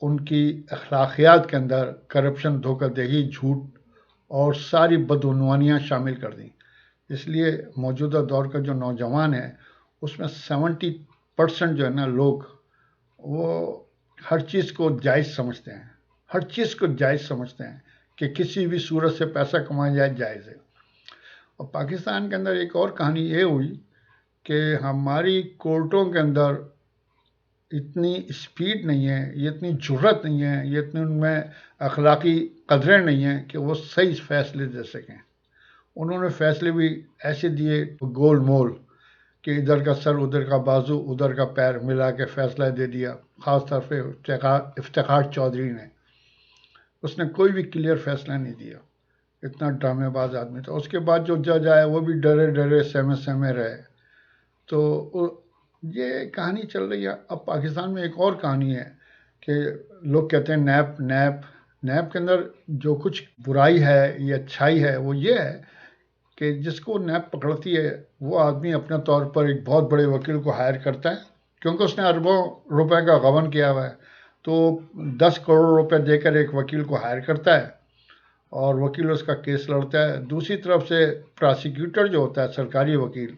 ان کی اخلاقیات کے اندر کرپشن، دھوکہ دہی، جھوٹ اور ساری بدعنوانیاں شامل کر دیں۔ اس لیے موجودہ دور کا جو نوجوان ہے اس میں 70% جو ہے نا لوگ، وہ ہر چیز کو جائز سمجھتے ہیں، ہر چیز کو جائز سمجھتے ہیں کہ کسی بھی صورت سے پیسہ کمایا جائے جائز ہے۔ اور پاکستان کے اندر ایک اور کہانی یہ ہوئی کہ ہماری کورٹوں کے اندر اتنی اسپیڈ نہیں ہے، یہ اتنی جرت نہیں ہے، یہ اتنی ان میں اخلاقی قدریں نہیں ہیں کہ وہ صحیح فیصلے دے سکیں۔ انہوں نے فیصلے بھی ایسے دیے گول مول کہ ادھر کا سر ادھر کا بازو ادھر کا پیر ملا کے فیصلہ دے دیا۔ خاص طور پہ افتخار چودھری نے، اس نے کوئی بھی کلیئر فیصلہ نہیں دیا، اتنا ڈرامے باز آدمی تھا۔ اس کے بعد جو جج آئے وہ بھی ڈرے ڈرے سہمے سہمے رہے۔ تو یہ کہانی چل رہی ہے۔ اب پاکستان میں ایک اور کہانی ہے کہ لوگ کہتے ہیں نیب نیب نیب کے اندر جو کچھ برائی ہے یا اچھائی ہے وہ یہ ہے کہ جس کو نیب پکڑتی ہے وہ آدمی اپنے طور پر ایک بہت بڑے وکیل کو ہائر کرتا ہے، کیونکہ اس نے اربوں روپے کا غبن کیا ہوا ہے، تو 10 کروڑ روپے دے کر ایک وکیل کو ہائر کرتا ہے اور وکیل اس کا کیس لڑتا ہے۔ دوسری طرف سے پراسیکیوٹر جو ہوتا ہے، سرکاری وکیل،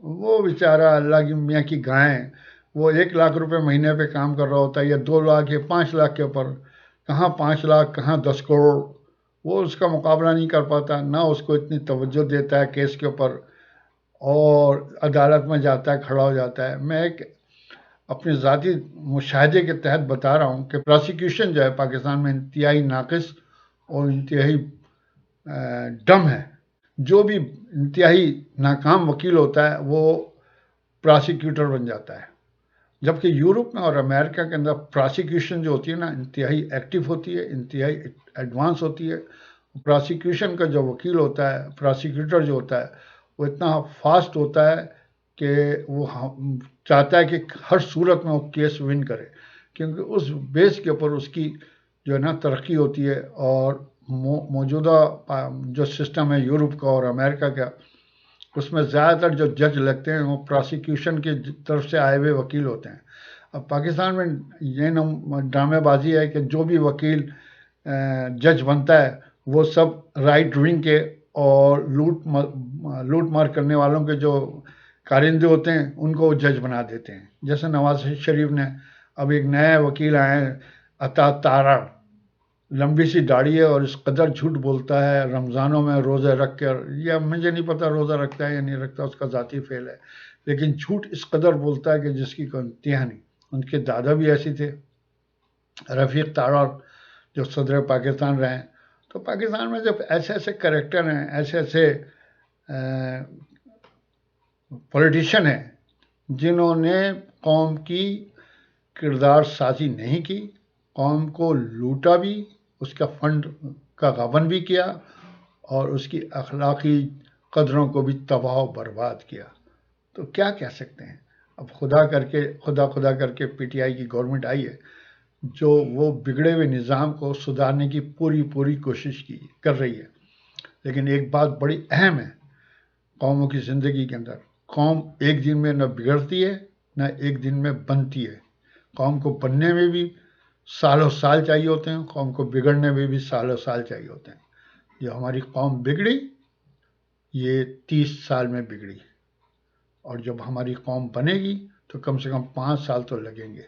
وہ بیچارہ اللہ کی میاں کی گائیں، وہ 1 لاکھ روپے مہینے پہ کام کر رہا ہوتا ہے، یا 2 لاکھ یا 5 لاکھ کے اوپر، کہاں 5 لاکھ کہاں 10 کروڑ، وہ اس کا مقابلہ نہیں کر پاتا، نہ اس کو اتنی توجہ دیتا ہے کیس کے اوپر، اور عدالت میں جاتا ہے، کھڑا ہو جاتا ہے۔ میں ایک اپنے ذاتی مشاہدے کے تحت بتا رہا ہوں کہ پراسیکیوشن جو ہے پاکستان میں انتہائی ناقص اور انتہائی ڈم ہے۔ جو بھی انتہائی ناکام وکیل ہوتا ہے وہ پراسیکیوٹر بن جاتا ہے، جبکہ یورپ میں اور امریکہ کے اندر پراسیکیوشن جو ہوتی ہے نا انتہائی ایکٹیو ہوتی ہے، انتہائی ایڈوانس ہوتی ہے۔ پراسیکیوشن کا جو وکیل ہوتا ہے، پراسیکیوٹر جو ہوتا ہے، وہ اتنا فاسٹ ہوتا ہے کہ وہ چاہتا ہے کہ ہر صورت میں وہ کیس ون کرے، کیونکہ اس بیس کے اوپر اس کی جو ہے نا ترقی ہوتی ہے۔ اور موجودہ جو سسٹم ہے یورپ کا اور امریکہ کا، اس میں زیادہ تر جو جج لگتے ہیں وہ پراسیکیوشن کی طرف سے آئے ہوئے وکیل ہوتے ہیں۔ اب پاکستان میں یہ ڈرامے بازی ہے کہ جو بھی وکیل جج بنتا ہے وہ سب رائٹ ونگ کے اور لوٹ مار کرنے والوں کے جو کارندے ہوتے ہیں ان کو جج بنا دیتے ہیں۔ جیسے نواز شریف نے، اب ایک نئے وکیل آئے ہیں عطا تارڑ، لمبی سی داڑھی ہے اور اس قدر جھوٹ بولتا ہے رمضانوں میں روزے رکھ کر، یا مجھے نہیں پتا روزہ رکھتا ہے یا نہیں رکھتا، اس کا ذاتی فعل ہے، لیکن جھوٹ اس قدر بولتا ہے کہ جس کی کوئی انتہا نہیں۔ ان کے دادا بھی ایسے تھے، رفیق تارڑ، جو صدر پاکستان رہے ہیں۔ تو پاکستان میں جب ایسے ایسے کریکٹر ہیں، ایسے ایسے پولیٹیشین ہیں جنہوں نے قوم کی کردار سازی نہیں کی، قوم کو لوٹا بھی، اس کا فنڈ کا غبن بھی کیا، اور اس کی اخلاقی قدروں کو بھی تباہ و برباد کیا، تو کیا کہہ سکتے ہیں؟ اب خدا کر کے پی ٹی آئی کی گورنمنٹ آئی ہے جو وہ بگڑے ہوئے نظام کو سدھارنے کی پوری کوشش کر رہی ہے۔ لیکن ایک بات بڑی اہم ہے قوموں کی زندگی کے اندر، قوم ایک دن میں نہ بگڑتی ہے نہ ایک دن میں بنتی ہے۔ قوم کو بننے میں بھی سالوں سال چاہیے ہوتے ہیں، قوم کو بگڑنے میں بھی سالوں سال چاہیے ہوتے ہیں۔ جو ہماری قوم بگڑی یہ 30 سال میں بگڑی، اور جب ہماری قوم بنے گی تو کم سے کم 5 سال تو لگیں گے۔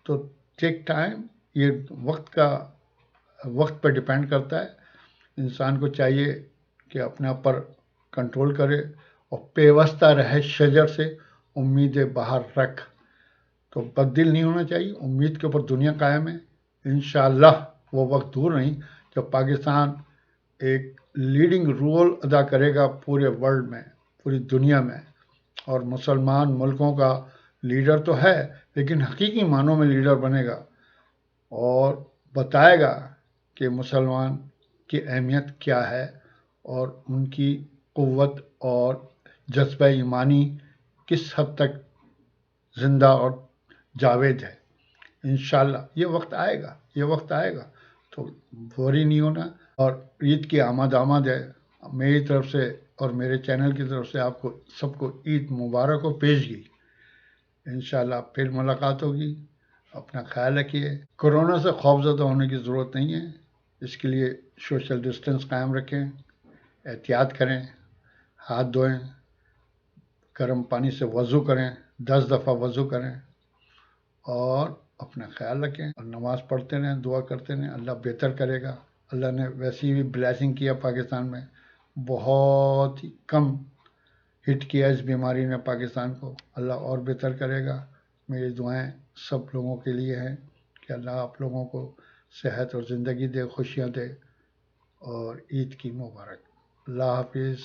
تو ٹیک ٹائم، یہ وقت پہ ڈیپینڈ کرتا ہے۔ انسان کو چاہیے کہ اپنے اوپر کنٹرول کرے اور پیوستہ رہے شجر سے، امیدیں باہر رکھ، تو بددل نہیں ہونا چاہیے، امید کے اوپر دنیا قائم ہے۔ انشاءاللہ وہ وقت دور نہیں جب پاکستان ایک لیڈنگ رول ادا کرے گا پورے ورلڈ میں، پوری دنیا میں، اور مسلمان ملکوں کا لیڈر تو ہے لیکن حقیقی معنوں میں لیڈر بنے گا، اور بتائے گا کہ مسلمان کی اہمیت کیا ہے اور ان کی قوت اور جذبہ ایمانی کس حد تک زندہ اور جاوید ہے۔ انشاءاللہ یہ وقت آئے گا، تو فوری نہیں ہونا۔ اور عید کی آمد ہے، میری طرف سے اور میرے چینل کی طرف سے آپ کو سب کو عید مبارک ہو پیشگی۔ انشاءاللہ پھر ملاقات ہوگی۔ اپنا خیال رکھیے. کورونا سے خوفزدہ ہونے کی ضرورت نہیں ہے. اس کے لیے سوشل ڈسٹینس قائم رکھیں، احتیاط کریں، ہاتھ دھوئیں، گرم پانی سے وضو کریں، 10 دفعہ وضو کریں، اور اپنا خیال رکھیں اور نماز پڑھتے رہیں، دعا کرتے رہیں. اللہ بہتر کرے گا. اللہ نے ویسی بھی بلیسنگ کیا پاکستان میں، بہت ہی کم ہٹ کیا اس بیماری نے پاکستان کو. اللہ اور بہتر کرے گا. میری دعائیں سب لوگوں کے لیے ہیں کہ اللہ آپ لوگوں کو صحت اور زندگی دے، خوشیاں دے، اور عید کی مبارک. اللہ حافظ.